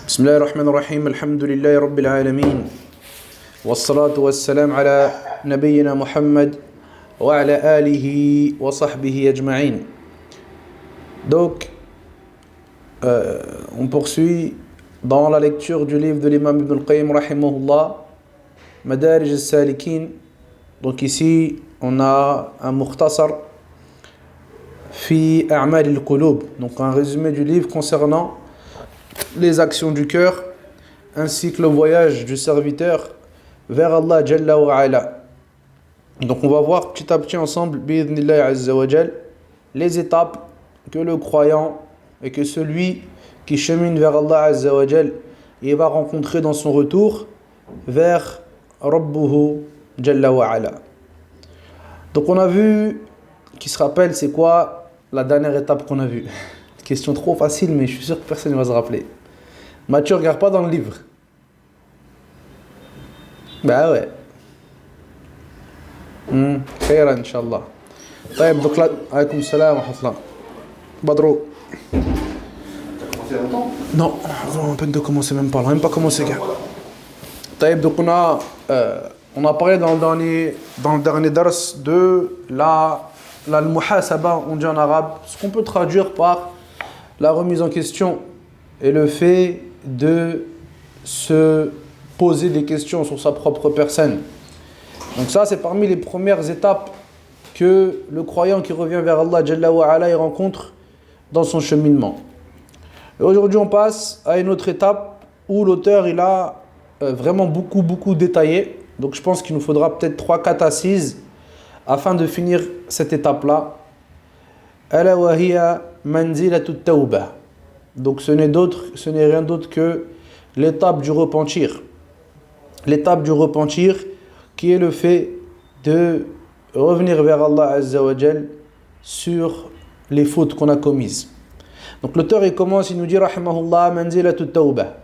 بسم الله الرحمن الرحيم الحمد لله رب العالمين والصلاة والسلام على نبينا محمد وعلى آله وصحبه أجمعين. Donc, on poursuit dans la lecture du livre de l'imam Ibn al-Qayyim rahimahullah, Madarij al-Salikin. Donc ici, on a un mukhtasar fi a'mal al-qulub, donc un résumé du livre concernant les actions du cœur ainsi que le voyage du serviteur vers Allah Jalla wa Ala. Donc on va voir petit à petit ensemble bi'idhnillahi azza wa jal les étapes que le croyant et que celui qui chemine vers Allah azza wa jal il va rencontrer dans son retour vers Rabbuhu Jalla wa Ala. Donc on a vu, qui se rappelle c'est quoi la dernière étape qu'on a vue? Question trop facile, mais je suis sûr que personne ne va se rappeler. Mathieu, regarde pas dans le livre. Bah ouais. Khayran, Inch'Allah. طيب, donc là, alaykoum salam wa rahmatullah. Badro. T'as commencé longtemps? Non, on a peine de commencer, même pas. On n'a même pas commencé, gars. طيب, donc on a parlé dans le dernier dars de la al-muhasaba, on dit en arabe, ce qu'on peut traduire par la remise en question et le fait de se poser des questions sur sa propre personne. Donc ça, c'est parmi les premières étapes que le croyant qui revient vers Allah Jalla wa Ala il rencontre dans son cheminement. Et aujourd'hui, on passe à une autre étape où l'auteur il a vraiment beaucoup détaillé. Donc je pense qu'il nous faudra peut-être 3-4 assises afin de finir cette étape-là. Ala wa hiya manzilatut tawbah. Donc ce n'est rien d'autre que l'étape du repentir. L'étape du repentir qui est le fait de revenir vers Allah Azza wa Jal sur les fautes qu'on a commises. Donc l'auteur il commence, il nous dit rahimahullah manzilatut tawbah.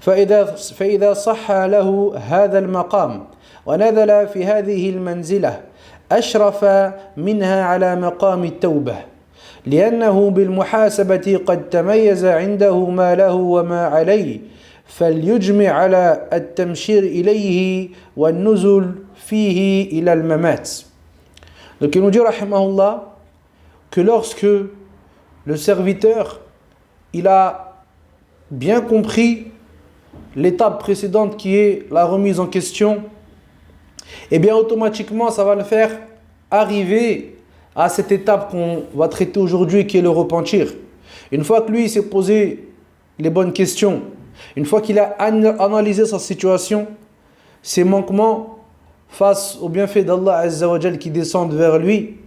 فإذا صح له هذا المقام ونزل في هذه المنزلة أشرف منها على مقام التوبة لأنه بالمحاسبة قد تميز عنده ما له وما عليه فليجمع على التمشير إليه والنزل فيه إلى الممات. Donc il nous dit rahimahullah que lorsque le serviteur il a bien compris l'étape précédente qui est la remise en question, et bien automatiquement ça va le faire arriver à cette étape qu'on va traiter aujourd'hui qui est le repentir. Une fois que lui s'est posé les bonnes questions, une fois qu'il a analysé sa situation, ses manquements face aux bienfaits d'Allah Azza wa Jal qui descendent vers lui,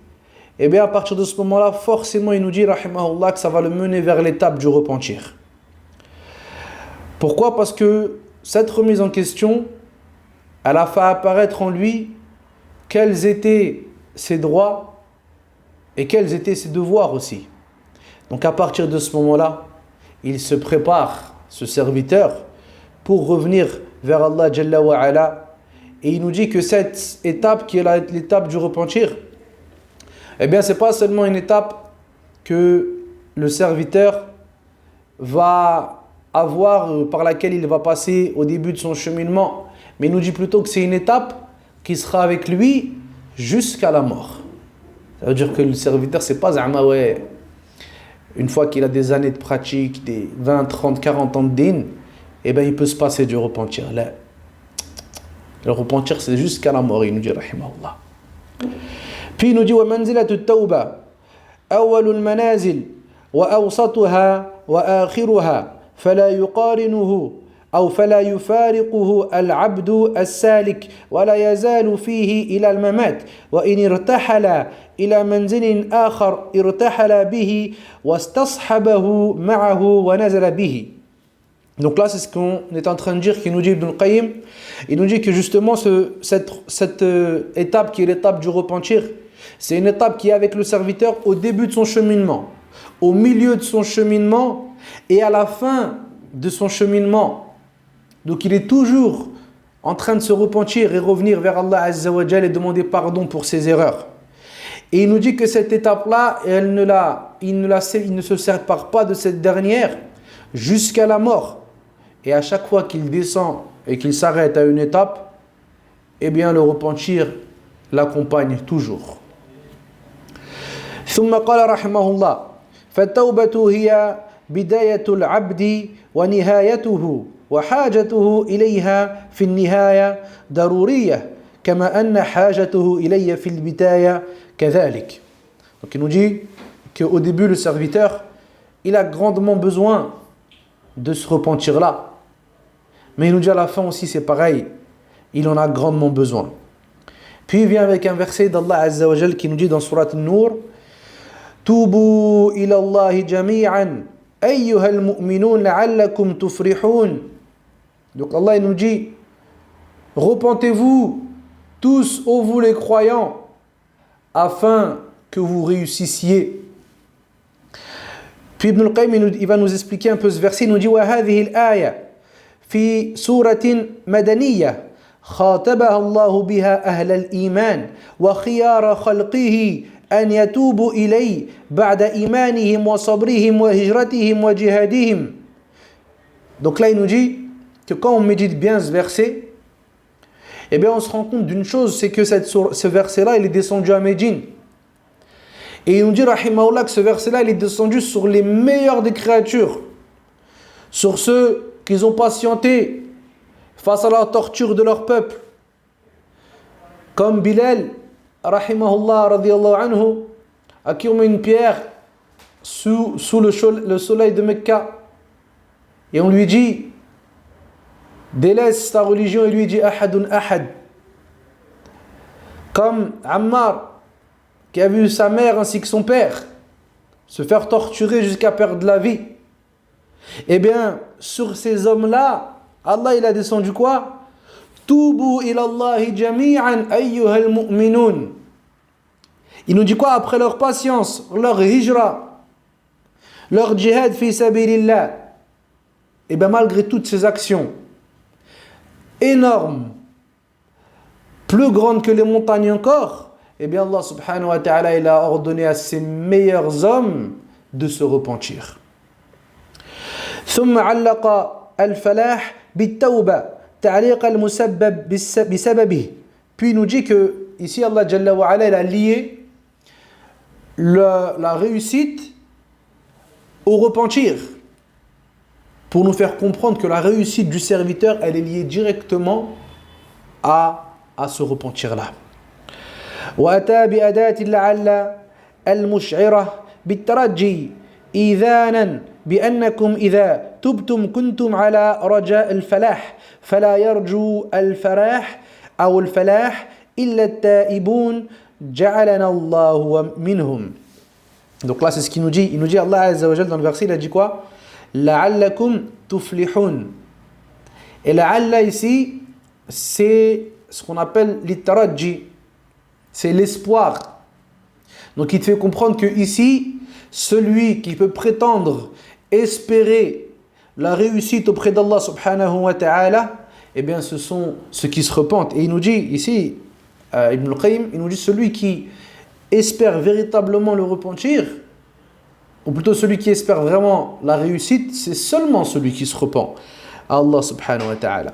et bien à partir de ce moment-là, forcément il nous dit rahimahullah que ça va le mener vers l'étape du repentir. Pourquoi? Parce que cette remise en question, elle a fait apparaître en lui quels étaient ses droits et quels étaient ses devoirs aussi. Donc à partir de ce moment-là, il se prépare, ce serviteur, pour revenir vers Allah Jalla wa Ala. Et il nous dit que cette étape qui est l'étape du repentir, eh bien c'est pas seulement une étape que le serviteur va avoir, par laquelle il va passer au début de son cheminement, mais il nous dit plutôt que c'est une étape qui sera avec lui jusqu'à la mort. Ça veut dire que le serviteur, c'est pas ouais, une fois qu'il a des années de pratique, des 20, 30, 40 ans de din, eh bien il peut se passer du repentir. Là, le repentir, c'est jusqu'à la mort, il nous dit rahimahullah. Puis il nous dit wa manzilatut tawba awwalul manazil wa awsatuha wa akhiruha فلا يقارنه أو فلا يفارقه العبد السالك ولا يزال فيه إلى الممات وإن ارتحل إلى منزل آخر ارتحل به واستصحبه معه ونزل به. Donc là c'est ce qu'on est en train de dire, qui nous dit Ibn al-Qayyim. Il nous dit que justement cette étape qui est l'étape du repentir, c'est une étape qui est avec le serviteur au début de son cheminement, au milieu de son cheminement et à la fin de son cheminement. Donc il est toujours en train de se repentir et revenir vers Allah Azza wa Jal et demander pardon pour ses erreurs. Et il nous dit que cette étape-là, il ne se sépare pas de cette dernière jusqu'à la mort. Et à chaque fois qu'il descend et qu'il s'arrête à une étape, eh bien le repentir l'accompagne toujours. ثم قال رحمه الله فالتوبة هي بداية العبد ونهايته وحاجته إليها في النهاية ضرورية كما أن حاجته إليه في البداية كذلك. Donc il nous dit qu'au début le serviteur il a grandement besoin de ce repentir là, mais il nous dit à la fin aussi c'est pareil, il en a grandement besoin. Puis il vient avec un verset d'Allah Azza wa Jal qui nous dit dans Surat An-Nur Tubu ila Allahi jami'an ayyuha al-mu'minun la'allakum tufrihun. Donc Allah il nous dit repentez-vous tous, ô vous les croyants, afin que vous réussissiez. Puis Ibn al-Qayyim il va nous expliquer un peu ce verset. Il nous dit وَهَذِهِ الْآيَةِ في سورة مدنية خاطبها الله بها أهل الإيمان وخيار خلقه أن يتوبوا إليه بعد إيمانهم وصبرهم وهجرتهم وجهادهم. Donc là il nous dit que quand on médite bien ce verset, eh bien on se rend compte d'une chose, c'est que ce verset-là il est descendu à Médine. Et il nous dit rahimahullah que ce verset-là il est descendu sur les meilleurs des créatures, sur ceux qui ont patienté face à la torture de leur peuple, comme Bilal rahimahullah radiyallahu anhu, à qui on met une pierre sous le soleil de Mecca et on lui dit délaisse ta religion, et lui dit ahadun ahad. Comme Ammar qui a vu sa mère ainsi que son père se faire torturer jusqu'à perdre la vie. Eh bien sur ces hommes-là Allah il a descendu quoi? Tubu ila Allahi jami'an ayyuhal mu'minun. Il nous dit quoi après leur patience, leur hijra, leur djihad fi sabilillah? Et bien malgré toutes ces actions énormes, plus grandes que les montagnes encore, eh bien Allah subhanahu wa ta'ala il a ordonné à ses meilleurs hommes de se repentir. ثم علق الفلاح بالتوبة تعليق المسبب بسببه. Puis il nous dit que ici Allah Jalla wa Ala il a lié la réussite au repentir pour nous faire comprendre que la réussite du serviteur elle est liée directement à ce repentir là. وأتى بأداة لعل المشعرة بالترجي إذانا بأنكم إذا تبتم كنتم على رجاء الفلاح فلا يرجو الفلاح أو الفلاح إلا التائبون جعلنا الله منهم. Donc là c'est ce qu'il nous dit. Il nous dit Allah Azza wa Jal dans le verset il a dit quoi? لعلكم تفلحون. Et la'alla ici c'est ce qu'on appelle l'itaraji, c'est l'espoir. Donc il te fait comprendre que ici celui qui peut prétendre espérer la réussite auprès d'Allah subhanahu wa ta'ala, eh bien ce sont ceux qui se repentent. Et il nous dit ici, Ibn al-Qayyim, il nous dit celui qui espère véritablement le repentir, ou plutôt celui qui espère vraiment la réussite, c'est seulement celui qui se repent à Allah subhanahu wa ta'ala.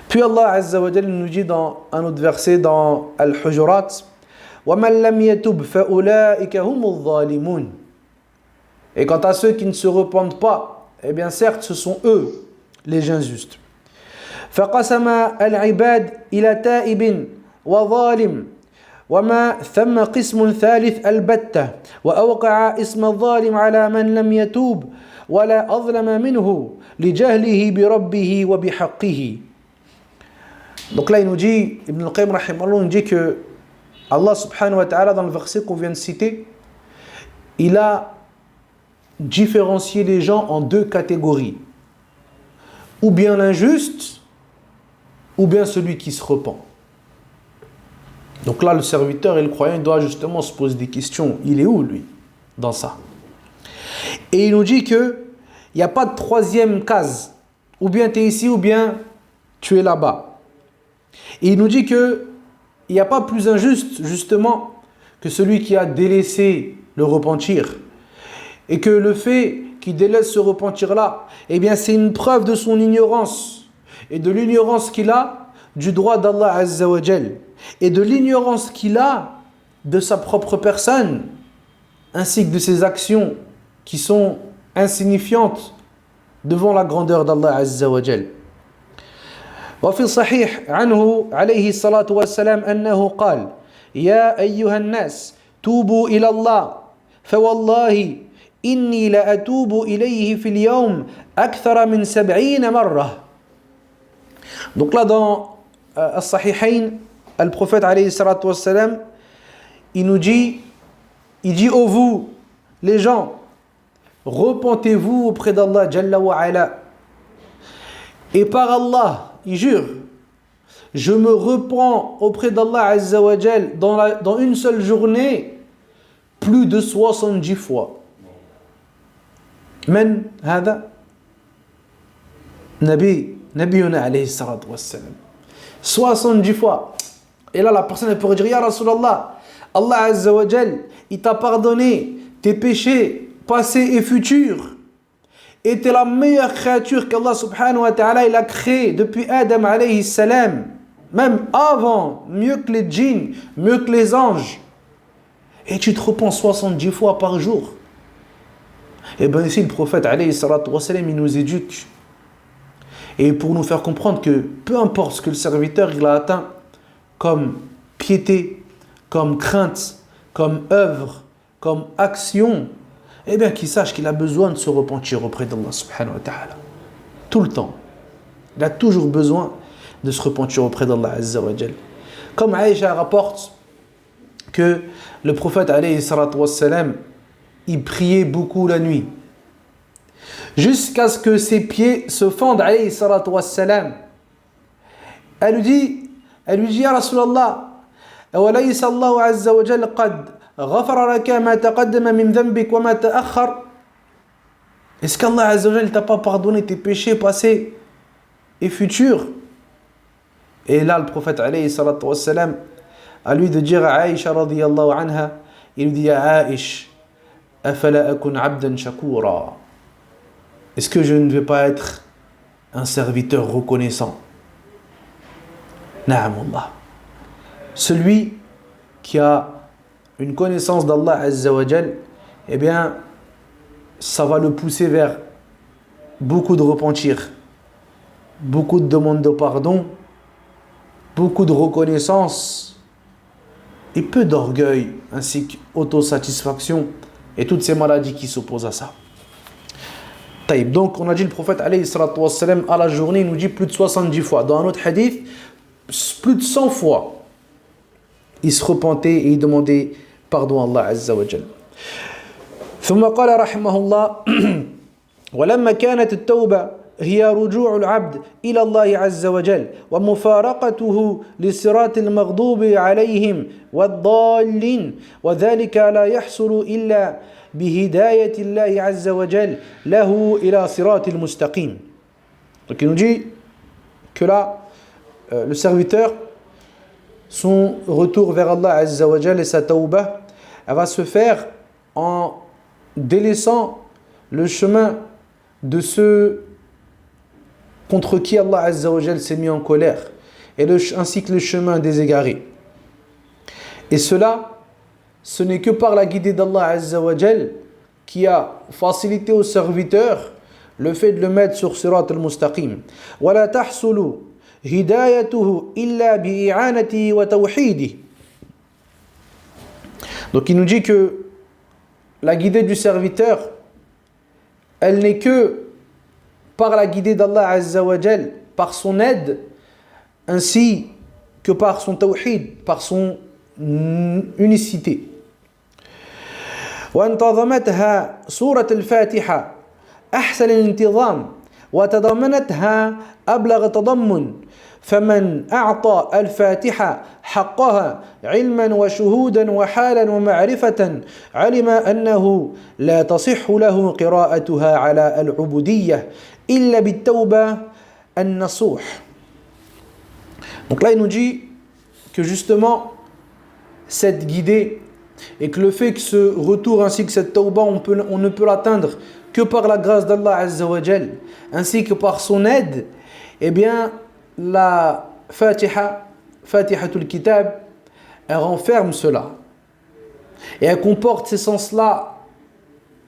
Puis Allah azza wa jalla nous dit dans un autre verset dans Al-Hujurat وَمَنْ لَمْ يَتُبْ فَأُولَٰئِكَ هُمُ الظَّالِمُونَ. Et quant à ceux qui ne se repentent pas, eh bien certes ce sont eux les injustes. فَقَسَمَ الْعِبَادِ إِلَى تَائِبٍ وَظَالِمٍ وَمَا ثَمَّ قِسْمٌ ثَالِث الْبَتَّةِ وَأَوْقَعَ اسْمَ الظَّالِمِ عَلَى مَنْ لَمْ يَتُوبْ وَلَا أَظْلَمَ مِنْهُ لِجَهْلِهِ بِرَبِّهِ وَبِحَقِّهِ. Donc là il nous dit, Ibn al-Qayyim rahimahullah nous dit que Allah subhanahu wa ta'ala dans le verset qu'on vient de citer, il a différencié les gens en deux catégories. Ou bien l'injuste, ou bien celui qui se repent. Donc là le serviteur et le croyant il doit justement se poser des questions. Il est où lui dans ça? Et il nous dit que il n'y a pas de troisième case. Ou bien tu es ici, ou bien tu es là-bas. Et il nous dit que il n'y a pas plus injuste justement que celui qui a délaissé le repentir. Et que le fait qui délaisse ce repentir-là, eh bien c'est une preuve de son ignorance et de l'ignorance qu'il a du droit d'Allah Azza wa Jal et de l'ignorance qu'il a de sa propre personne ainsi que de ses actions qui sont insignifiantes devant la grandeur d'Allah Azza wa Jal. وفي الصحيح عنه عليه الصلاة والسلام أنه قال يا أيها الناس توبوا إلى الله فوالله إني لأتوب إليه في اليوم أكثر من 70 مرة. Donc là dans As-Sahihayn, le prophète alayhi salatu wassalam, il dit ô vous les gens, repentez-vous auprès d'Allah Jalla wa Ala. Et par Allah, il jure, je me repens auprès d'Allah Azza wa Jal dans une seule journée plus de 70 fois. من هذا؟ نبينا عليه الصلاة والسلام. 70 fois. Et là la personne elle pourrait dire Ya Rasulallah, Allah Azza wa Jal, il t'a pardonné tes péchés passés et futurs. Et t'es la meilleure créature qu'Allah subhanahu wa ta'ala il a créée depuis Adam alayhi salam, même avant, mieux que les djinns, mieux que les anges. Et tu te repens 70 fois par jour. Et bien ici le prophète alayhi salatu wa salam, il nous éduque. Et pour nous faire comprendre que peu importe ce que le serviteur il a atteint comme piété, comme crainte, comme œuvre, comme action, eh bien qu'il sache qu'il a besoin de se repentir auprès d'Allah subhanahu wa ta'ala. Tout le temps. Il a toujours besoin de se repentir auprès d'Allah azza wa jal. Comme Aïcha rapporte que le prophète alayhi salatu wassalam, il priait beaucoup la nuit. Jusqu'à ce que ses pieds se fendent alayhi salatu wassalam. Elle lui dit Ya Rasulallah, awalaysa Allahu azza wa jal qad غفر لك ما تقدم من ذنبك وما تأخر. Est-ce qu'Allah Azza wa Jal t'a pas pardonné tes péchés passés et futurs? Et là le prophète alayhi salatu wassalam, à lui de dire à Aïcha radiyallahu anha, il lui dit Ya Aïch, afala akun abdan shakura. Est-ce que je ne vais pas être un serviteur reconnaissant? Na'am Allah. Celui qui a une connaissance d'Allah Azza wa Jal, eh bien, ça va le pousser vers beaucoup de repentir, beaucoup de demandes de pardon, beaucoup de reconnaissance et peu d'orgueil, ainsi qu'autosatisfaction et toutes ces maladies qui s'opposent à ça. Taïb. Donc, on a dit le prophète alayhi salatu wassalam, à la journée, il nous dit plus de 70 fois. Dans un autre hadith, plus de 100 fois, il se repentait et il demandait pardon à Allah Azza wa Jal. ثم قال رحمه الله ولما كانت التوبة هي رجوع العبد إلى الله عز وجل ومفارقته للصراط المغضوب عليهم والضالين وذلك لا يحصل إلا بهداية الله عز وجل له إلى صراط المستقيم. Donc il nous dit que là le serviteur, son retour vers Allah Azza wa Jal et sa tawbah, elle va se faire en délaissant le chemin de ceux contre qui Allah Azza wa Jal s'est mis en colère ainsi que le chemin des égarés. Et cela, ce n'est que par la guidée d'Allah Azza wa Jal qui a facilité au serviteur le fait de le mettre sur Sirat al-Mustaqim. وَلَا تَحْصُلُ هِدَايَتُهُ إِلَّا بِإِعَانَتِهِ وَتَوْحِيدِهِ. Donc il nous dit que la guidée du serviteur, elle n'est que par la guidée d'Allah Azza wa Jal, par son aide, ainsi que par son tawhid, par son unicité. وانتظمتها سورة الفاتحة أحسن الانتظام وتضمنتها أبلغ تضمن فمن أعطى الفاتحة حقها علما وشهودا وحالا ومعرفة علم أنه لا تصح له قراءتها على العبودية إلا بالتوبة النصوح. Donc là il nous dit que justement cette guidée et que le fait que ce retour ainsi que cette tawba, on ne peut l'atteindre que par la grâce d'Allah Azza wa Jal, ainsi que par son aide, eh bien la Fatihatul Kitab, elle renferme cela. Et elle comporte ces sens-là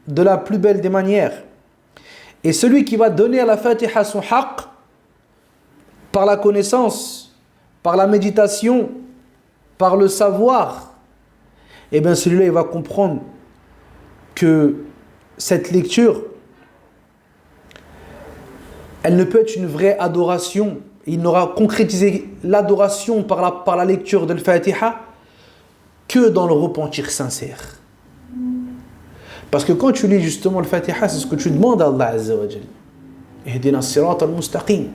de la plus belle des manières. Et celui qui va donner à la Fatiha son haqq, par la connaissance, par la méditation, par le savoir, eh bien celui-là il va comprendre que cette lecture, elle ne peut être une vraie adoration. Il n'aura concrétisé l'adoration par la lecture de l'Fatiha que dans le repentir sincère. Parce que quand tu lis justement le Fatiha, c'est ce que tu demandes à Allah Azza wa Jal. Ihdina as-sirata al-mustaqim.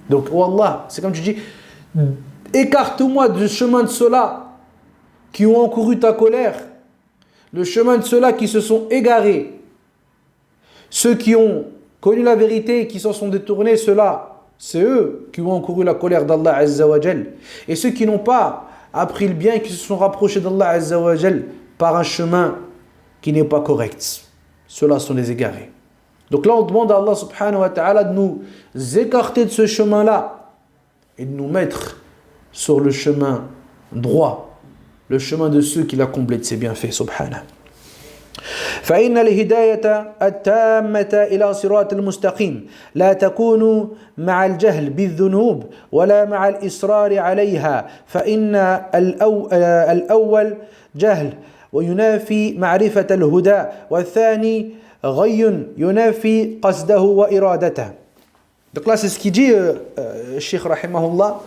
Donc, oh Allah, c'est comme tu dis, écarte-moi du chemin de ceux-là qui ont encouru ta colère, le chemin de ceux-là qui se sont égarés, ceux qui ont connu la vérité et qui s'en sont détournés, ceux-là, c'est eux qui ont encouru la colère d'Allah Azza wa Jal. Et ceux qui n'ont pas appris le bien et qui se sont rapprochés d'Allah Azza wa Jal par un chemin qui n'est pas correct, ceux-là sont les égarés. Donc là on demande à Allah subhanahu wa ta'ala de nous écarter de ce chemin-là et de nous mettre sur le chemin droit, le chemin de ceux qu'il a comblé de ses bienfaits, subhanahu. فإن الهداية التامة إلى صراط المستقيم لا تكون مع الجهل بالذنوب ولا مع الإصرار عليها فإن الأول جهل وينافي معرفة الهدى والثاني غي ينافي قصده وإرادته. Donc là c'est ce qu'il dit Cheikh Rahimahullah.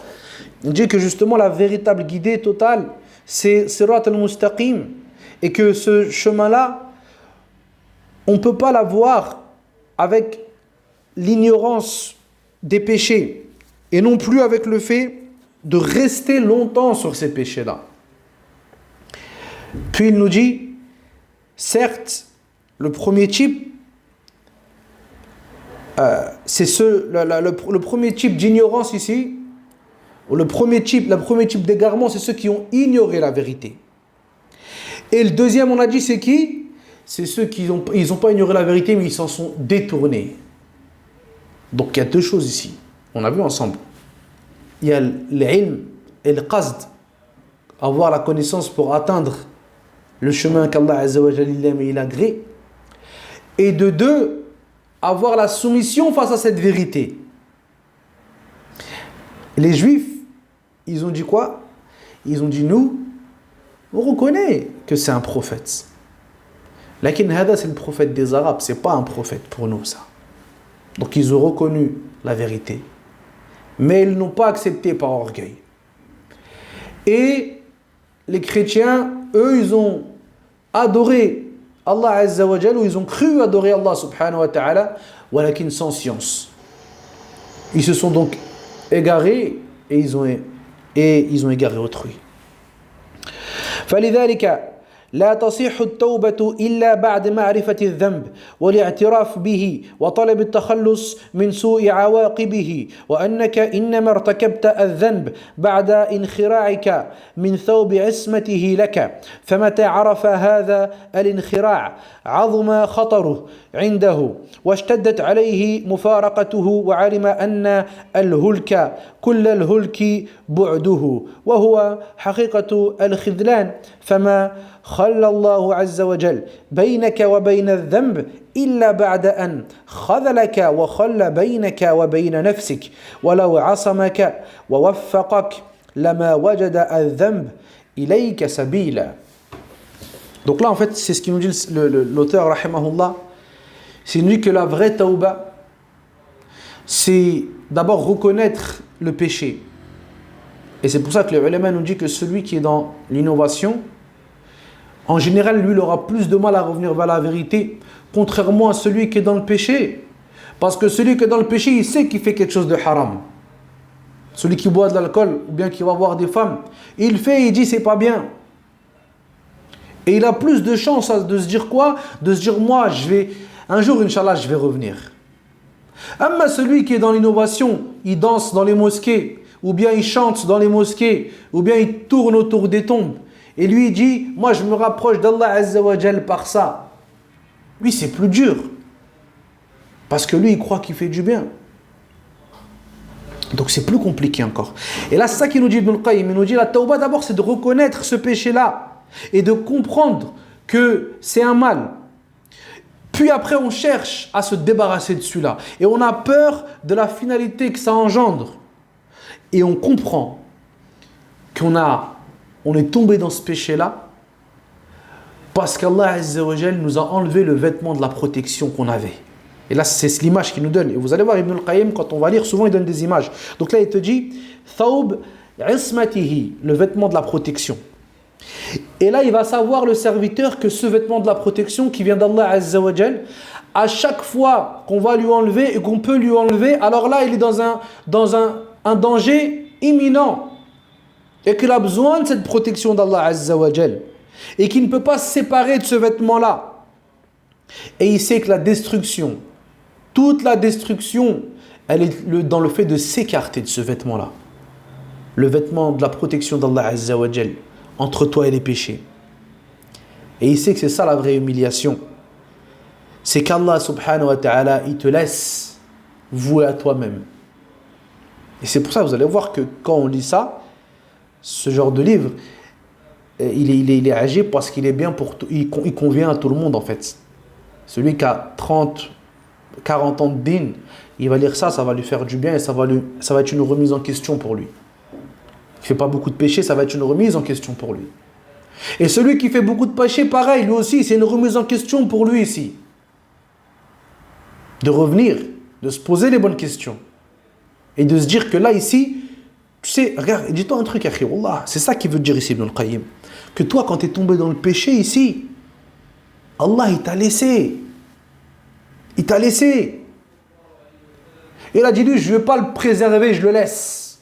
Il dit que justement la véritable guidée totale c'est Sirat al-Mustaqim et que ce chemin-là on ne peut pas l'avoir avec l'ignorance des péchés et non plus avec le fait de rester longtemps sur ces péchés-là. Puis il nous dit, certes, le premier type, c'est le premier type d'ignorance ici, ou le premier type d'égarement, c'est ceux qui ont ignoré la vérité. Et le deuxième, on a dit, c'est qui ? C'est ceux qui n'ont pas ignoré la vérité, mais ils s'en sont détournés. Donc il y a deux choses ici. On a vu ensemble. Il y a l'ilm et le qasd. Avoir la connaissance pour atteindre le chemin qu'Allah Azza wa Jalla aime et il agrée. Et de deux, avoir la soumission face à cette vérité. Les Juifs, ils ont dit quoi ? Ils ont dit, nous, on reconnaît que c'est un prophète. Lakin hada c'est le prophète des Arabes, c'est pas un prophète pour nous ça. Donc ils ont reconnu la vérité, mais ils n'ont pas accepté par orgueil. Et les chrétiens, eux, ils ont adoré Allah Azza wa Jalla, ou ils ont cru adorer Allah subhanahu wa ta'ala, walakin sans science. Ils se sont donc égarés et ils ont égaré autrui. فلذلك لا تصح التوبة إلا بعد معرفة الذنب والاعتراف به وطلب التخلص من سوء عواقبه وأنك إنما ارتكبت الذنب بعد انخراعك من ثوب عصمته لك فمتى عرف هذا الانخراع عظم خطره عنده واشتدت عليه مفارقته وعلم أن الهلك كل الهلك بعده وهو حقيقة الخذلان فما خلى الله عز وجل بينك وبين الذنب إلا بعد أن خذلك وخل بينك وبين نفسك ولو عصمك ووفقك لما وجد الذنب إليك سبيلا. Donc là en fait c'est ce qui nous dit l'auteur rahimahullah, c'est nous dit que la vraie tawba c'est d'abord reconnaître le péché. Et c'est pour ça que les ulama nous dit que celui qui est dans l'innovation, en général, lui, il aura plus de mal à revenir vers la vérité, contrairement à celui qui est dans le péché. Parce que celui qui est dans le péché, il sait qu'il fait quelque chose de haram. Celui qui boit de l'alcool, ou bien qui va voir des femmes, il fait, il dit, c'est pas bien. Et il a plus de chance de se dire quoi ? De se dire, moi, un jour, Inch'Allah, je vais revenir. Mais celui qui est dans l'innovation, il danse dans les mosquées, ou bien il chante dans les mosquées, ou bien il tourne autour des tombes, et lui il dit, moi je me rapproche d'Allah Azza wa Jal par ça. Lui c'est plus dur. Parce que lui il croit qu'il fait du bien. Donc c'est plus compliqué encore. Et là c'est ça qu'il nous dit Ibn al-Qayyim. Il nous dit la tawbah d'abord c'est de reconnaître ce péché-là et de comprendre que c'est un mal. Puis après on cherche à se débarrasser de celui-là. Et on a peur de la finalité que ça engendre. Et on comprend on est tombé dans ce péché-là parce qu'Allah Azza wa Jal nous a enlevé le vêtement de la protection qu'on avait. Et là, c'est l'image qu'il nous donne. Et vous allez voir Ibn al-Qayyim, quand on va lire, souvent il donne des images. Donc là, il te dit Thawb ismatihi, le vêtement de la protection. Et là, il va savoir le serviteur que ce vêtement de la protection qui vient d'Allah Azza wa Jal, à chaque fois qu'on va lui enlever et qu'on peut lui enlever, alors là, il est dans un danger imminent. Et qu'il a besoin de cette protection d'Allah Azza wa Jal. Et qu'il ne peut pas se séparer de ce vêtement-là. Et il sait que la destruction, toute la destruction, elle est dans le fait de s'écarter de ce vêtement-là. Le vêtement de la protection d'Allah Azza wa Jal entre toi et les péchés. Et il sait que c'est ça la vraie humiliation. C'est qu'Allah subhanahu wa ta'ala, il te laisse vouer à toi-même. Et c'est pour ça que vous allez voir que quand on lit ça, ce genre de livre, il est âgé parce qu'il est bien il convient à tout le monde en fait. Celui qui a 30, 40 ans de din, il va lire ça, ça va lui faire du bien et ça va être une remise en question pour lui. Il ne fait pas beaucoup de péchés, ça va être une remise en question pour lui. Et celui qui fait beaucoup de péchés, pareil, lui aussi, c'est une remise en question pour lui ici. De revenir, de se poser les bonnes questions. Et de se dire que là, ici, tu sais, regarde, dis-toi un truc, akhi, wallah, c'est ça qu'il veut dire ici, Ibn al-Qayyim. Que toi, quand tu es tombé dans le péché ici, Allah, il t'a laissé. Il t'a laissé. Et il a dit, lui, je ne veux pas le préserver, je le laisse.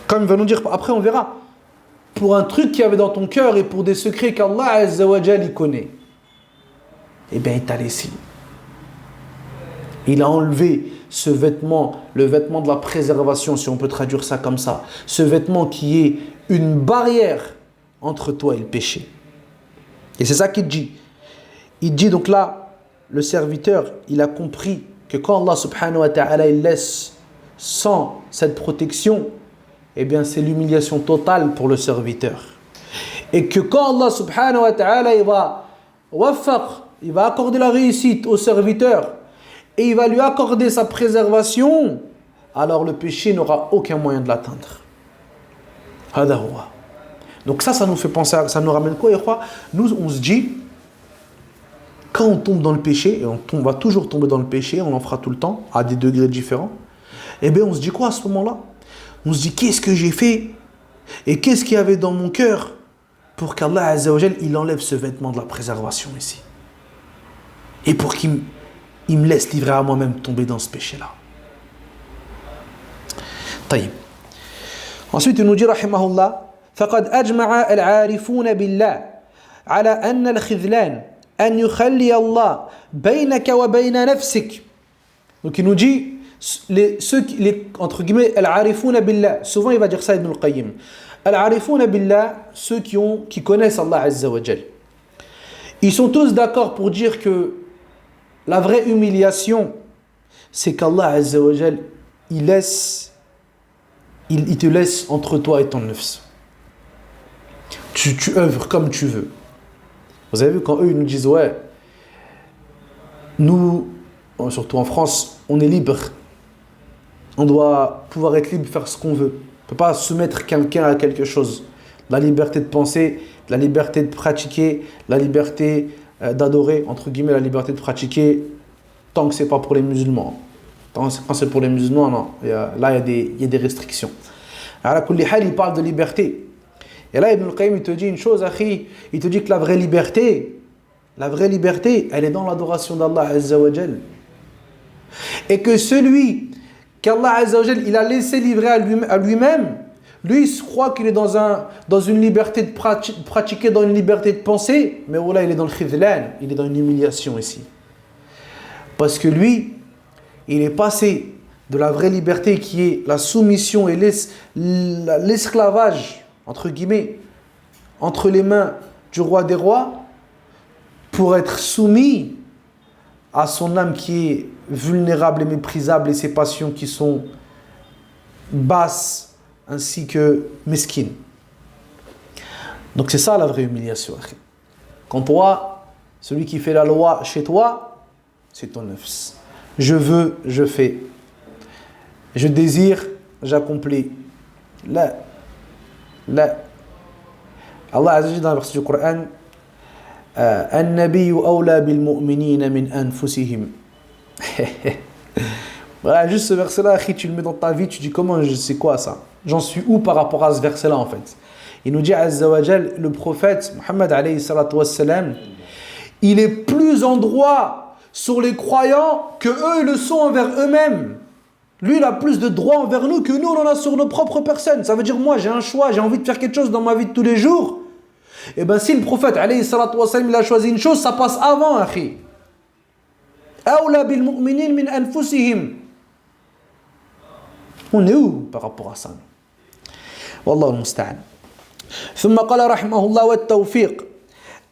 Comme il va nous dire, après on verra, pour un truc qu'il y avait dans ton cœur et pour des secrets qu'Allah Azza wa Jal, il connaît, eh bien, il t'a laissé. Il a enlevé ce vêtement, le vêtement de la préservation, si on peut traduire ça comme ça. Ce vêtement qui est une barrière entre toi et le péché. Et c'est ça qu'il dit. Il dit donc là, le serviteur, il a compris que quand Allah subhanahu wa ta'ala il laisse sans cette protection, eh bien c'est l'humiliation totale pour le serviteur. Et que quand Allah subhanahu wa ta'ala il va accorder la réussite au serviteur et il va lui accorder sa préservation, alors le péché n'aura aucun moyen de l'atteindre. Hada huwa. Donc ça nous fait penser, ça nous ramène quoi? Nous on se dit, quand on tombe dans le péché, et on va toujours tomber dans le péché, on en fera tout le temps, à des degrés différents, eh bien on se dit quoi à ce moment-là? On se dit, qu'est-ce que j'ai fait? Et qu'est-ce qu'il y avait dans mon cœur pour qu'Allah Azza wa Jal, il enlève ce vêtement de la préservation ici? Et pour qu'il me laisse livrer à moi-même tomber dans ce péché-là. Taïb. Ensuite, il nous dit, rahimahullah, فقد أجمع العارفون بالله على أن الخذلان أن يخلي الله بينك وبين نفسك. Donc il nous dit, entre guillemets, al-arifuna billah, souvent il va dire ça Ibn al-Qayyim. Al-arifuna billah, ceux qui connaissent Allah Azza wa Jal. Ils sont tous d'accord pour dire que la vraie humiliation, c'est qu'Allah Azza wa Jal, il te laisse entre toi et ton nafs. Tu œuvres comme tu veux. Vous avez vu quand eux ils nous disent, ouais, nous, surtout en France, on est libre. On doit pouvoir être libre de faire ce qu'on veut. On ne peut pas soumettre quelqu'un à quelque chose. La liberté de penser, la liberté de pratiquer, la liberté d'adorer, entre guillemets, la liberté de pratiquer, tant que ce n'est pas pour les musulmans. Quand c'est pour les musulmans, non. Là, il y a des restrictions. Alors, il parle de liberté. Et là, Ibn al-Qayyim, il te dit une chose, akhi. Il te dit que la vraie liberté, elle est dans l'adoration d'Allah Azza wa Jal. Et que celui qu'Allah Azza wa Jal, il a laissé livrer à lui-même, lui, il se croit qu'il est dans une liberté de pratiquer, dans une liberté de penser, mais voilà, il est dans le khidlan, il est dans une humiliation ici. Parce que lui, il est passé de la vraie liberté qui est la soumission et l'esclavage, entre guillemets, entre les mains du roi des rois pour être soumis à son âme qui est vulnérable et méprisable et ses passions qui sont basses ainsi que mesquines. Donc c'est ça la vraie humiliation. Quand toi, celui qui fait la loi chez toi, c'est ton nafs. Je veux, je fais. Je désire, j'accomplis. Là, là. Allah Azza wa Jalla dans le verset du Coran, An-nabiyyu awla bil mu'minina min anfusihim. Voilà, juste ce verset-là, tu le mets dans ta vie, tu dis comment, c'est quoi ça? J'en suis où par rapport à ce verset-là en fait? Il nous dit Azza wa Jal, le prophète Muhammad alayhi salatu wassalam, il est plus en droit sur les croyants que eux le sont envers eux-mêmes. Lui, il a plus de droits envers nous que nous, on en a sur nos propres personnes. Ça veut dire, moi, j'ai un choix, j'ai envie de faire quelque chose dans ma vie de tous les jours. Et bien, si le prophète, alayhi salatu wassalam, il a choisi une chose, ça passe avant, akhi. Awla bil mu'minin min anfusihim. On est où par rapport à ça? Wallahu al-musta'an. ثم قال رحمه الله والتوفيق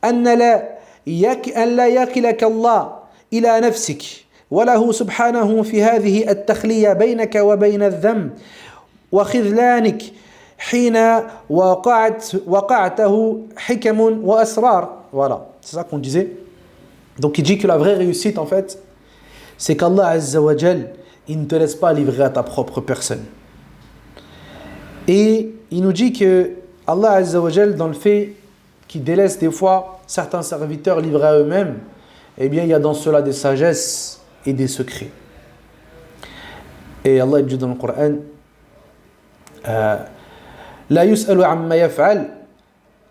أن لا يكلك الله إلى نفسك وله سبحانه في هذه التخلية بينك وبين الذنب وخذلانك حين وقعته حكم وأسرار. Voilà, c'est ça qu'on disait. Donc il dit que la vraie réussite en fait, c'est qu'Allah Azza wa Jal, il ne te laisse pas livrer à ta propre personne. Et il nous dit que Allah Azza wa Jal, dans le fait qu'il délaisse des fois certains serviteurs livrés à eux-mêmes, eh bien il y a dans cela des sagesses et des secrets. Et Allah dit dans le Coran, La yus'alu amma yaf'al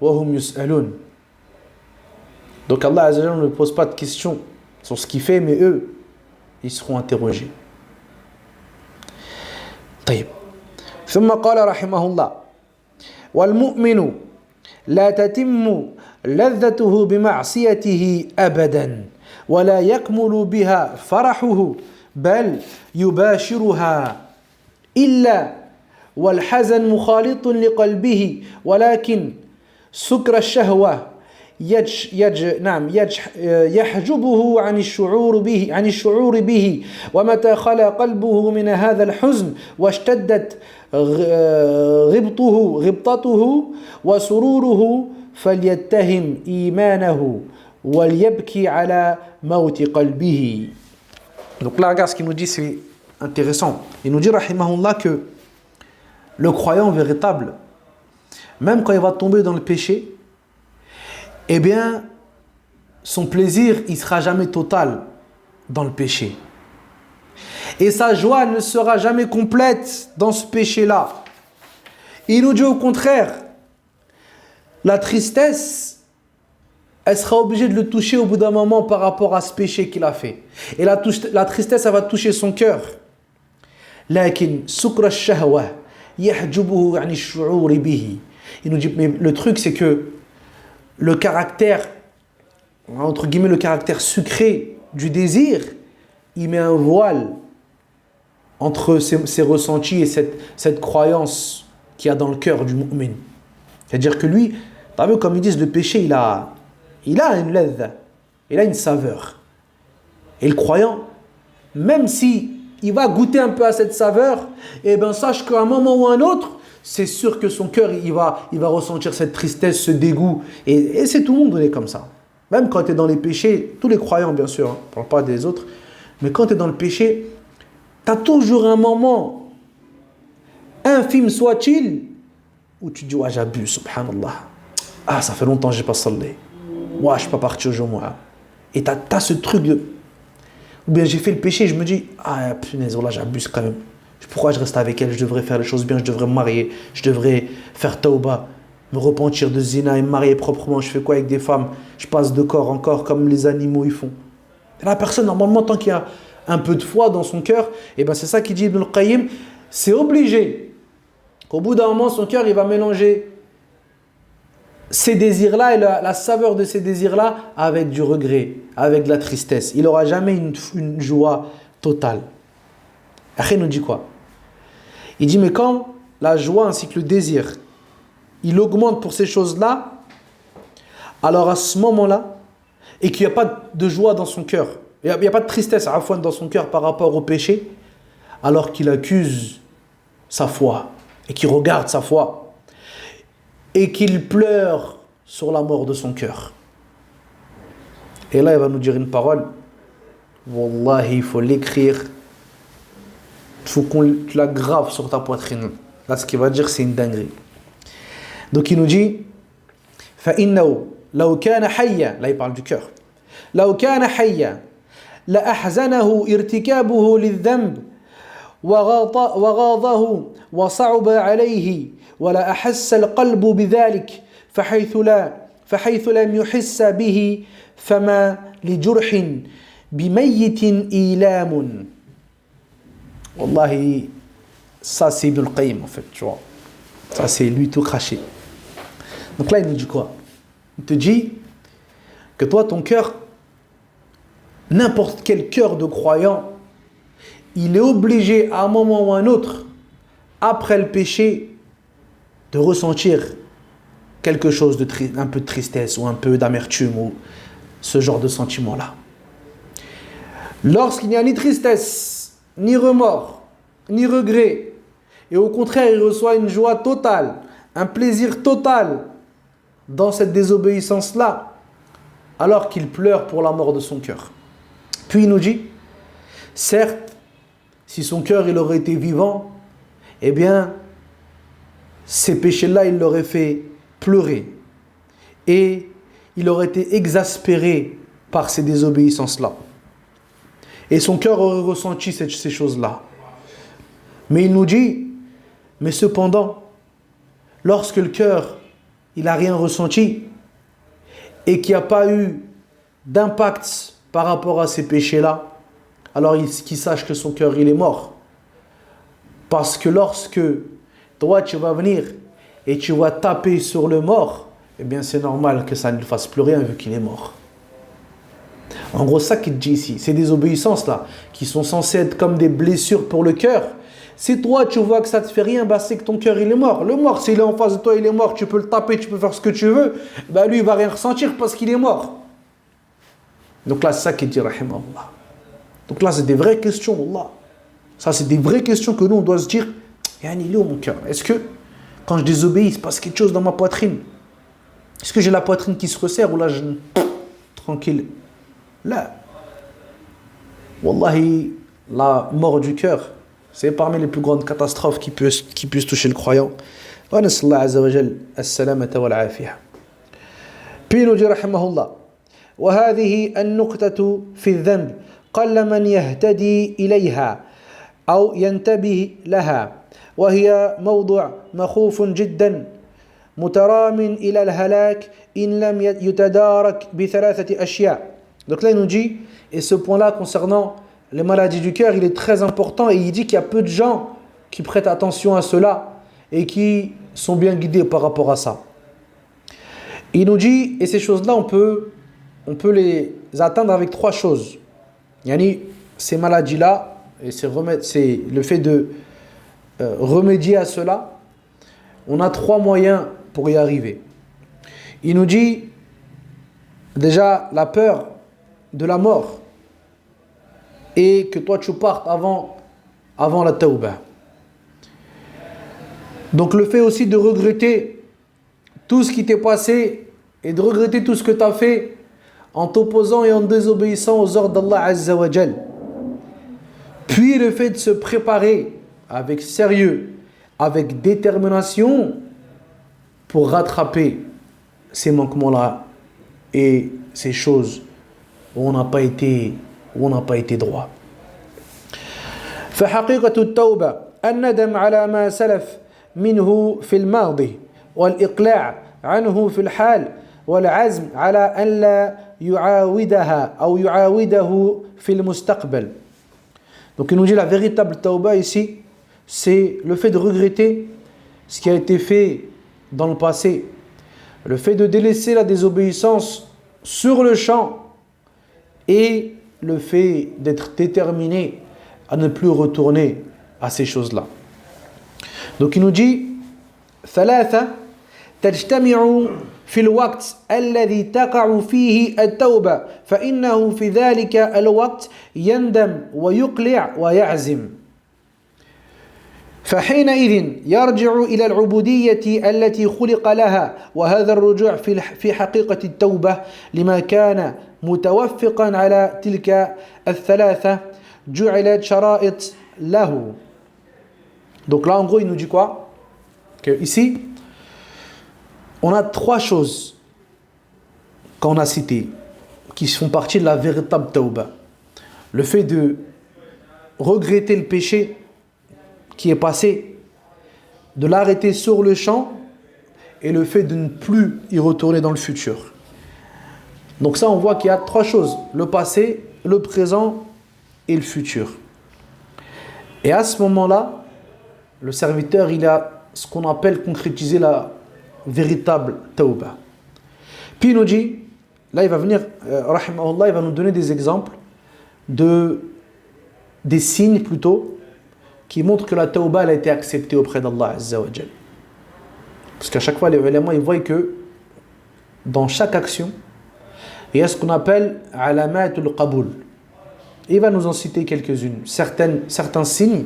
wa hum yus'alun. Donc Allah Azza wa Jal ne pose pas de questions sur ce qu'il fait, mais eux, ils seront interrogés. طيب. ثم قال رحمه الله والمؤمن لا تتم لذته بمعصيته أبدا ولا يكمل بها فرحه بل يباشرها إلا والحزن مخالط لقلبه ولكن سكر الشهوة يحجبه عن الشعور به ومتى خلا قلبه من هذا الحزن واشتدت غبطته وسروره فليتهم إيمانه وليبكي على موت قلبه. Donc là, regarde ce qu'il nous dit, c'est intéressant. Il nous dit, rahimahullah, que le croyant véritable, même quand il va tomber dans le péché, eh bien, son plaisir, il ne sera jamais total dans le péché. Et sa joie ne sera jamais complète dans ce péché-là. Il nous dit au contraire, la tristesse, elle sera obligée de le toucher au bout d'un moment par rapport à ce péché qu'il a fait. Et la tristesse, elle va toucher son cœur. Lakin sukra ash-shahwa yahjubuhu 'an ash-shu'ur bihi. Il nous dit, mais le truc c'est que le caractère, entre guillemets, le caractère sucré du désir, il met un voile entre ses ressentis et cette croyance qu'il y a dans le cœur du mu'min. C'est-à-dire que lui, t'as vu comme ils disent, le péché, il a une ladha, il a une saveur. Et le croyant, même si il va goûter un peu à cette saveur, eh ben sache qu'à un moment ou à un autre, c'est sûr que son cœur, il va ressentir cette tristesse, ce dégoût. Et c'est tout le monde, on est comme ça. Même quand tu es dans les péchés, tous les croyants bien sûr, hein, je ne parle pas des autres, mais quand tu es dans le péché, tu as toujours un moment, infime soit-il, où tu dis, ouais, j'abuse, subhanallah. Ah, ça fait longtemps que je n'ai pas sallé. Ouais, je ne suis pas parti aujourd'hui. Et tu as ce truc de... Ou bien j'ai fait le péché, je me dis, ah, punaise, là, j'abuse quand même. Pourquoi je reste avec elle? Je devrais faire les choses bien, je devrais me marier, je devrais faire tauba, me repentir de zina et me marier proprement. Je fais quoi avec des femmes? Je passe de corps en corps comme les animaux ils font. Et la personne, normalement, tant qu'il y a un peu de foi dans son cœur, et ben c'est ça qu'il dit Ibn al-Qayyim, c'est obligé qu'au bout d'un moment, son cœur, il va mélanger ces désirs-là et la saveur de ces désirs-là avec du regret, avec de la tristesse. Il n'aura jamais une joie totale. Après, il nous dit quoi? Il dit, mais quand la joie ainsi que le désir, il augmente pour ces choses-là, alors à ce moment-là, et qu'il n'y a pas de joie dans son cœur, il n'y a pas de tristesse dans son cœur par rapport au péché, alors qu'il accuse sa foi, et qu'il regarde sa foi, et qu'il pleure sur la mort de son cœur. Et là, il va nous dire une parole. Wallahi, il faut l'écrire. Il faut qu'on la grave sur ta poitrine. Là, ce qu'il va dire, c'est une dinguerie. Donc, il nous dit فَإِنَّهُ لَوْ كَانَ حَيًّا. Là, il parle du cœur. لَوْ كَانَ حَيًّا لَأَحْزَنَهُ ارْتِكَابُهُ لِلذَّنْبِ وغاضه وصعب عليه ولا أحس القلب بذلك فحيث لم يحس به فما لجرح بميت إيلام. Wallahi, ça c'est Ibn al-Qayyim en fait, tu vois. Ça c'est lui tout craché. Donc là il nous dit quoi? Il te dit que toi ton cœur, n'importe quel cœur de croyant, il est obligé à un moment ou à un autre, après le péché, de ressentir quelque chose de un peu de tristesse ou un peu d'amertume ou ce genre de sentiment-là. Lorsqu'il n'y a ni tristesse, ni remords, ni regret, et au contraire, il reçoit une joie totale, un plaisir total dans cette désobéissance-là, alors qu'il pleure pour la mort de son cœur. Puis il nous dit, certes, si son cœur il aurait été vivant, eh bien, ces péchés-là, il l'aurait fait pleurer. Et il aurait été exaspéré par ces désobéissances-là. Et son cœur aurait ressenti ces choses-là. Mais il nous dit, mais cependant, lorsque le cœur, il n'a rien ressenti, et qu'il n'y a pas eu d'impact par rapport à ces péchés-là, alors qu'il sache que son cœur, il est mort. Parce que lorsque toi, tu vas venir et tu vas taper sur le mort, eh bien, c'est normal que ça ne le fasse plus rien vu qu'il est mort. En gros, ça qu'il dit ici, ces désobéissances-là, qui sont censées être comme des blessures pour le cœur, si toi, tu vois que ça ne te fait rien, bah, c'est que ton cœur, il est mort. Le mort, s'il est en face de toi, il est mort, tu peux le taper, tu peux faire ce que tu veux, bah, lui, il ne va rien ressentir parce qu'il est mort. Donc là, c'est ça qu'il dit, rahimahullah. Donc là, c'est des vraies questions, Allah. Ça, c'est des vraies questions que nous, on doit se dire, il est où mon cœur? Est-ce que, quand je désobéis, il se passe quelque chose dans ma poitrine? Est-ce que j'ai la poitrine qui se resserre ou là, tranquille? Là. Wallahi, la mort du cœur, c'est parmi les plus grandes catastrophes qui puissent toucher le croyant. Wa nasallahu azza wa jal as-salamata wal afiya. Puis il nous dit, rahimahullah, وهذه النقطة في الذنب قل من يهتدي إليها أو ينتبه لها وهي موضوع مخوف جدا مترام إلى الهلاك إن لم يتدارك بثلاثة أشياء. Donc là il nous dit, et ce point-là concernant les maladies du cœur, il est très important et il dit qu'il y a peu de gens qui prêtent attention à cela et qui sont bien guidés par rapport à ça. Il nous dit, et ces choses-là on peut les atteindre avec trois choses. Yani, ces maladies-là, et c'est le fait de remédier à cela, on a trois moyens pour y arriver. Il nous dit, déjà, la peur de la mort, et que toi tu partes avant la tawbah. Donc le fait aussi de regretter tout ce qui t'est passé, et de regretter tout ce que tu as fait, en t'opposant et en désobéissant aux ordres d'Allah Azza wa Jal. Puis le fait de se préparer avec sérieux, avec détermination pour rattraper ces manquements-là et ces choses où on n'a pas été droit. فحقيقة التوبة الندم على ما سلف منه في الماضي والإقلاع عنه في الحال والعزم على أن لا يعاودها أو يعاوده في المستقبل. Donc il nous dit la véritable tauba ici, c'est le fait de regretter ce qui a été fait dans le passé, le fait de délaisser la désobéissance sur le champ et le fait d'être déterminé à ne plus retourner à ces choses-là. Donc il nous dit ثلاثة تجتمع في الوقت الذي تقع فيه التوبة فإنه في ذلك الوقت يندم ويقلع ويعزم فحينئذ يرجع إلى العبودية التي خلق لها وهذا الرجوع في حقيقة التوبة لما كان متوفقا على تلك الثلاثة جعلت شرائط له. Donc là en gros il nous dit quoi? Que ici on a trois choses qu'on a citées qui font partie de la véritable tauba. Le fait de regretter le péché qui est passé, de l'arrêter sur le champ et le fait de ne plus y retourner dans le futur. Donc ça on voit qu'il y a trois choses, le passé, le présent et le futur. Et à ce moment-là, le serviteur il a ce qu'on appelle concrétiser la véritable tauba. Puis il nous dit, là il va venir, rahimahullah, il va nous donner des exemples des signes plutôt qui montrent que la tauba elle a été acceptée auprès d'Allah Azza wa Jal. Parce qu'à chaque fois les ulama ils voient que dans chaque action il y a ce qu'on appelle alamatul qaboul. Il va nous en citer quelques-unes, certains signes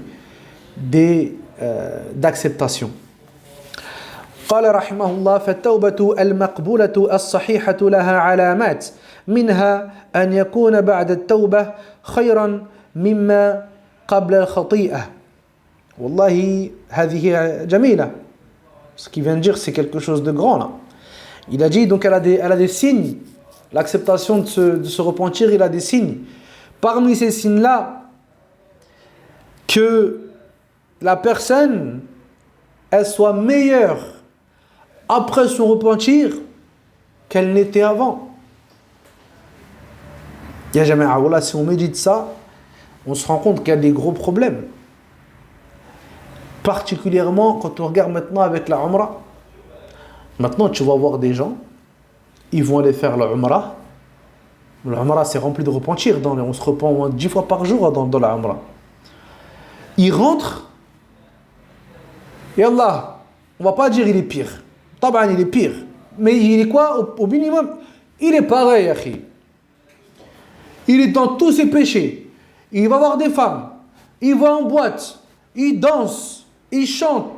d'acceptation. قال رحمه الله فالتوبة المقبولة الصحيحة لها علامات منها أن يكون بعد التوبة خيرا مما قبل الخطيئة. والله هذه جميلة. Ce qu'il vient de dire c'est quelque chose de grand là. Il a dit donc elle a des signes. L'acceptation de se repentir, il a des signes. Parmi ces signes-là, que la personne elle soit meilleure après son repentir qu'elle n'était avant. Ya jama'a, voilà, si on médite ça, on se rend compte qu'il y a des gros problèmes. Particulièrement quand on regarde maintenant avec la Umrah. Maintenant, tu vas voir des gens, ils vont aller faire la Umrah. La Umrah, c'est rempli de repentir. On se repent au moins 10 fois par jour dans la Umrah. Ils rentrent, et Allah, on ne va pas dire il est pire. Taban, il est pire. Mais il est quoi au minimum? Il est pareil, akhi. Il est dans tous ses péchés. Il va voir des femmes. Il va en boîte. Il danse. Il chante.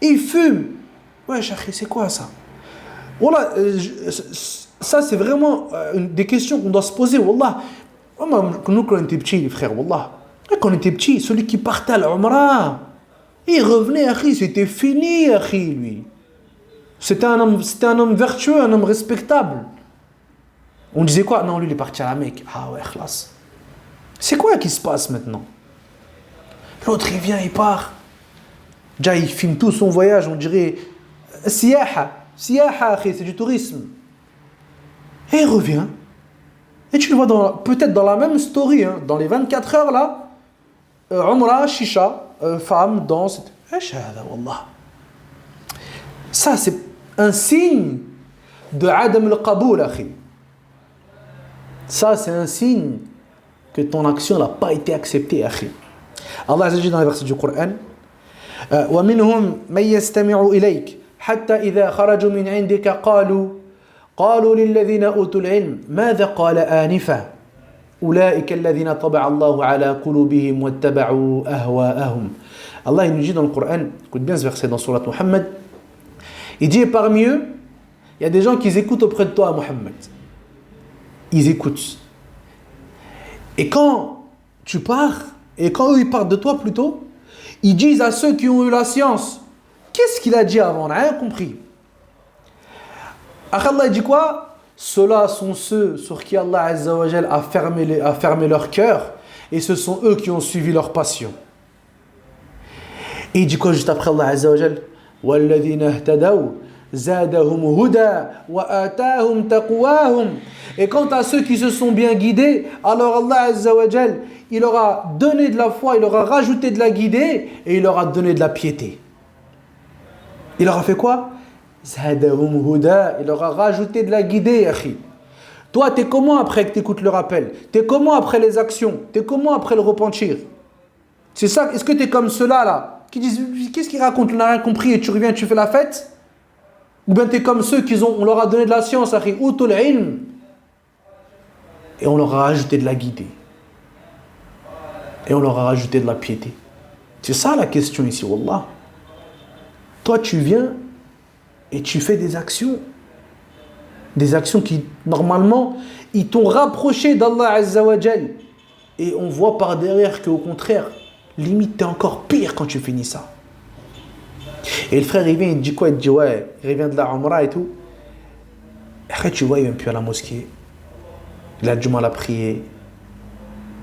Il fume. Ouais, akhi, c'est quoi ça? Voilà, ça c'est vraiment des questions qu'on doit se poser. Wallah. Nous, quand on était petits, les frères, wallah. Quand on était petits, celui qui partait à l'Umrah, il revenait, akhi, c'était fini, akhi, lui. C'était un homme vertueux, un homme respectable. On disait quoi? Non, lui, il est parti à la Mecque. Ah ouais, khlas. C'est quoi qui se passe maintenant? L'autre, il vient, il part. Déjà, il filme tout son voyage, on dirait siyaha, akhi, c'est du tourisme. Et il revient. Et tu le vois peut-être dans la même story, hein, dans les 24 heures là. Umrah, Shisha, femme, danse. Ça, c'est un signe de Adam al-Qaboul, akhi. Ça, c'est un signe que ton action n'a pas été acceptée, akhi. Allah Azza wa Jalla dans les versets du Coran وَمِنْهُمْ مَنْ يَسْتَمِعُ إِلَيْكَ حَتَّى إِذَا خَرَجُوا مِنْ عِنْدِكَ قالوا للذين أوتوا العلم ماذا قال آنفا أولئك الذين طبع الله على قلوبهم واتبعوا أهواءهم. Allah il nous dit dans le Coran, écoute bien ce verset dans Surat Muhammad, il dit parmi eux, il y a des gens qui écoutent auprès de toi, Muhammad. Ils écoutent. Et quand tu pars, et quand eux ils partent de toi plutôt, ils disent à ceux qui ont eu la science, qu'est-ce qu'il a dit avant? On n'a rien compris. Allah dit quoi? Ceux-là sont ceux sur qui Allah Azza wa Jal a fermé leur cœur, et ce sont eux qui ont suivi leur passion. Et il dit quoi juste après Allah Azza wa Jal? وَالَّذِينَ اهْتَدَوْا زَادَهُمْ هُدًى وَآتَاهُمْ تَقْوَاهُمْ. Et quant à ceux qui se sont bien guidés, alors Allah Azza wa Jal, il leur a donné de la foi, il leur a rajouté de la guidée, et il leur a donné de la piété. Il leur a fait quoi? Zadahum huda, il leur a rajouté de la guidée, akhi. Toi, t'es comment après que t'écoutes le rappel? T'es comment après les actions? T'es comment après le repentir? C'est ça, est-ce que t'es comme ceux-là, là, qui disent, qu'est-ce qu'ils racontent? On n'a rien compris et tu reviens, tu fais la fête? Ou bien tu es comme ceux on leur a donné de la science, akhi, utul ilm, et on leur a ajouté de la guidée. Et on leur a rajouté de la piété. C'est ça la question ici, wallah. Toi, tu viens et tu fais des actions qui, normalement, ils t'ont rapproché d'Allah Azza wa Jal. Et on voit par derrière qu'au contraire, limite, t'es encore pire quand tu finis ça. Et le frère, il vient, il dit quoi? Il dit, ouais, il revient de la Umrah et tout. Après, tu vois, il vient plus à la mosquée. Il a du mal à prier.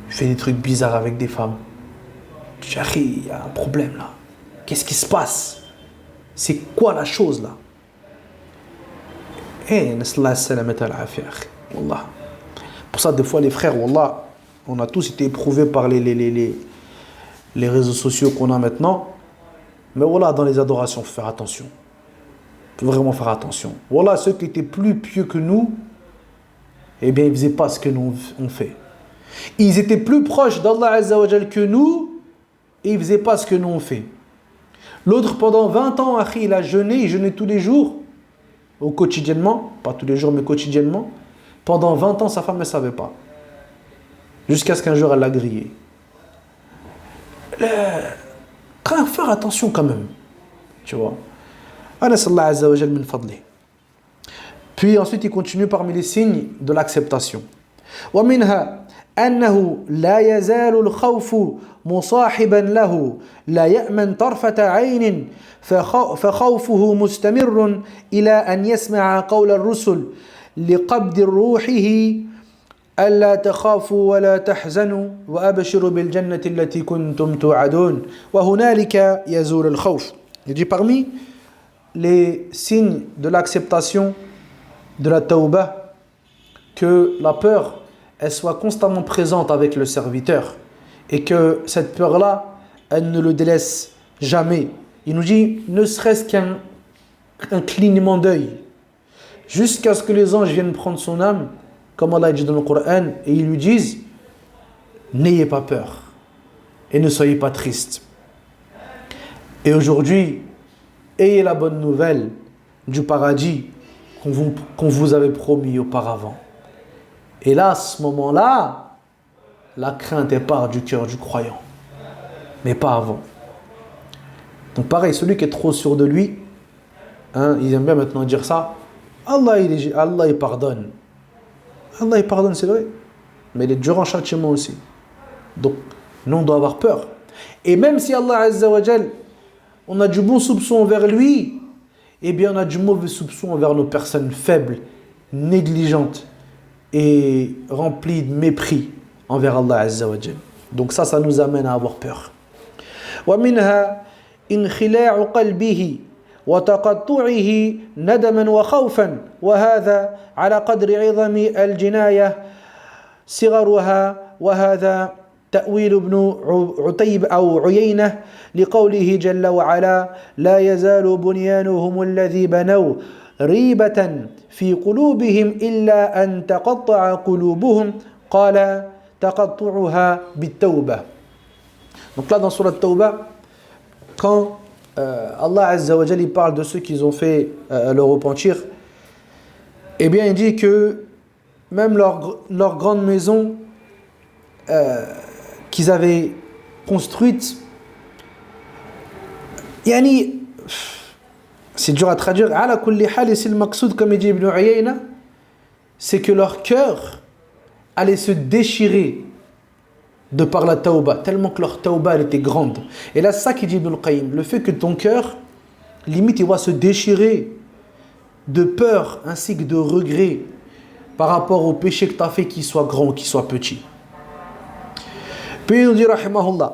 Il fait des trucs bizarres avec des femmes. Tu dis, Akhi, il y a un problème là. Qu'est-ce qui se passe? C'est quoi la chose là? Pour ça, des fois, les frères, wallah, on a tous été éprouvés par les réseaux sociaux qu'on a maintenant. Mais voilà, dans les adorations, il faut faire attention. Il faut vraiment faire attention. Voilà, ceux qui étaient plus pieux que nous, eh bien, ils ne faisaient pas ce que nous on fait. Ils étaient plus proches d'Allah Azza wa Jal que nous, et ils ne faisaient pas ce que nous on fait. L'autre, pendant 20 ans, akhi, il jeûnait tous les jours, ou quotidiennement, pas tous les jours, mais quotidiennement. Pendant 20 ans, sa femme ne savait pas. Jusqu'à ce qu'un jour, elle l'a grillé. Quand même faire attention quand même. Tu vois. Anasallahu Azza wa Jal min fadli. Puis ensuite, il continue parmi les signes de l'acceptation. ومنها أنه لا يزال الخوف مصاحبا له لا يأمن طرفة عين فخوفه مستمر إلى أن يسمع قول الرسل لقبض روحه ألا تخافوا ولا تحزنوا وأبشروا بالجنة التي كنتم توعدون وهنالك يزول الخوف. Il dit parmi les signes de l'acceptation de la tawbah que la peur elle soit constamment présente avec le serviteur et que cette peur-là, elle ne le délaisse jamais. Il nous dit, ne serait-ce qu'un clignement d'œil, jusqu'à ce que les anges viennent prendre son âme, comme Allah dit dans le Coran, et ils lui disent, n'ayez pas peur et ne soyez pas tristes. Et aujourd'hui, ayez la bonne nouvelle du paradis qu'on vous avait promis auparavant. Et là, à ce moment-là, la crainte est part du cœur du croyant. Mais pas avant. Donc pareil, celui qui est trop sûr de lui, il aime bien maintenant dire ça, Allah il pardonne. Allah il pardonne, c'est vrai. Mais il est dur en châtiment aussi. Donc, nous on doit avoir peur. Et même si Allah Azza wa Jal, on a du bon soupçon envers lui, eh bien on a du mauvais soupçon envers nos personnes faibles, négligentes et remplies de mépris envers Allah Azza wa Jal. Donc ça nous amène à avoir peur. ومنها انخلاع قلبه وتقطعه ندما وخوفا وهذا على قدر عظم الجناية صغرها وهذا تأويل ابن عتيب أو عيينة لقوله جل وعلا لا يزال بنيانهم الذي بنوا ريبة في قلوبهم إلا أن تقطع قلوبهم قال تقطعها بالتوبة. Donc là dans Surat Tawbah, quand Allah Azza wa Jal parle de ceux qui ont fait le repentir, eh bien il dit que même leur grande maison qu'ils avaient construite, yani, c'est dur à traduire, ala kulli hal, et c'est le maqsoud comme il dit Ibn Uyayna, c'est que leur cœur allait se déchirer de par la tauba, tellement que leur tauba elle était grande. Et là, c'est ça qu'il dit Ibn al-Qayyim, le fait que ton cœur, limite, il va se déchirer de peur ainsi que de regret par rapport au péché que tu as fait, qu'il soit grand ou qu'il soit petit. Puis il nous dit, rahimahullah,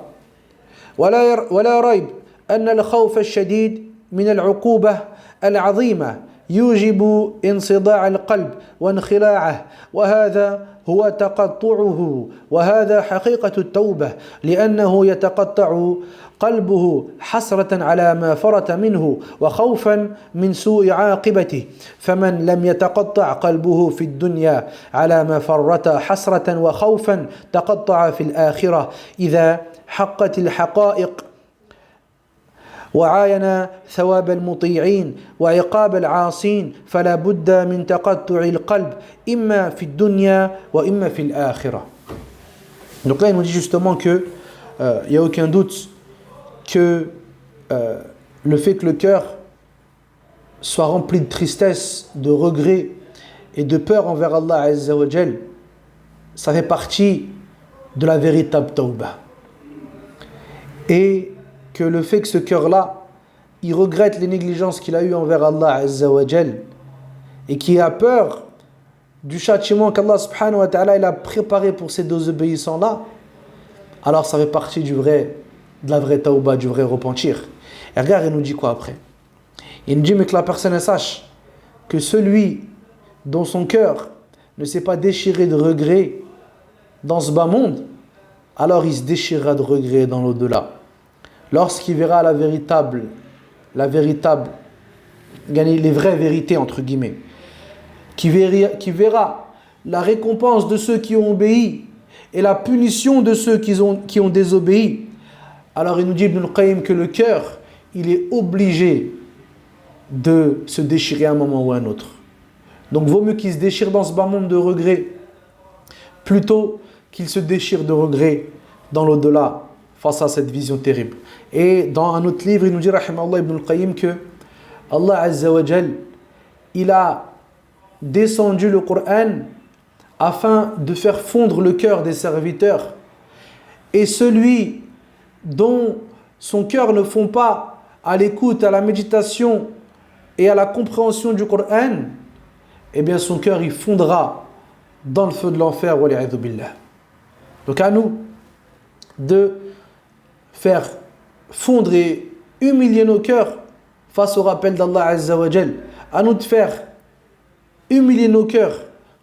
ولا ريب أن الخوف الشديد من العقوبة العظيمة يوجب انصداع القلب وانخلاعه وهذا هو تقطعه وهذا حقيقة التوبة لأنه يتقطع قلبه حسرة على ما فرط منه وخوفا من سوء عاقبته فمن لم يتقطع قلبه في الدنيا على ما فرط حسرة وخوفا تقطع في الآخرة إذا حقت الحقائق وعاين ثواب المطيعين وعقاب العاصين فلا بد من تقطع القلب إما في الدنيا وإما في الآخرة. Donc là il nous dit justement que il n'y a aucun doute que le fait que le cœur soit rempli de tristesse, de regret et de peur envers Allah Azza wa Jal, ça fait partie de la véritable tawbah. Et que le fait que ce cœur-là, il regrette les négligences qu'il a eues envers Allah Azza wa Jal et qui a peur du châtiment qu'Allah subhanahu wa ta'ala il a préparé pour ces désobéissants-là, alors ça fait partie de la vraie tawbah, du vrai repentir. Et regarde, il nous dit quoi après? Il nous dit mais que la personne sache que celui dont son cœur ne s'est pas déchiré de regret dans ce bas monde, alors il se déchirera de regret dans l'au-delà. Lorsqu'il verra les vraies vérités entre guillemets, qui verra la récompense de ceux qui ont obéi et la punition de ceux qui ont désobéi, alors il nous dit Ibn al-Qayyim que le cœur, il est obligé de se déchirer à un moment ou à un autre. Donc vaut mieux qu'il se déchire dans ce bas monde de regret plutôt qu'il se déchire de regret dans l'au-delà face à cette vision terrible. Et dans un autre livre, il nous dit rahimahullah Ibn al-Qayyim que Allah Azza wa Jal, il a descendu le Coran afin de faire fondre le cœur des serviteurs, et celui dont son cœur ne fond pas à l'écoute, à la méditation et à la compréhension du Coran, eh bien son cœur il fondra dans le feu de l'enfer. Wali'adhu billah. Donc à nous de faire fondre et humilier nos cœurs face au rappel d'Allah Azza wa Jal. À nous de faire humilier nos cœurs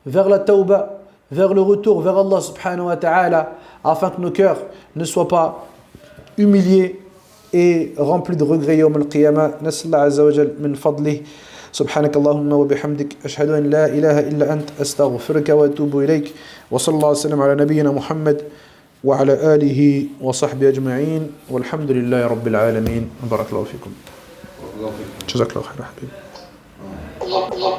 vers la tawbah, vers le retour vers Allah subhanahu wa ta'ala, afin que nos cœurs ne soient pas humiliés et remplis de regrets yawm al-qiyamah. Nas'Allah Azza wa Jal min fadlih. سبحانك اللهم وبحمدك أشهد أن لا إله إلا أنت أستغفرك وأتوب إليك وصلى الله وسلم على نبينا محمد وعلى آله وصحبه أجمعين والحمد لله رب العالمين. بارك الله فيكم. جزاك الله خير حبيبي.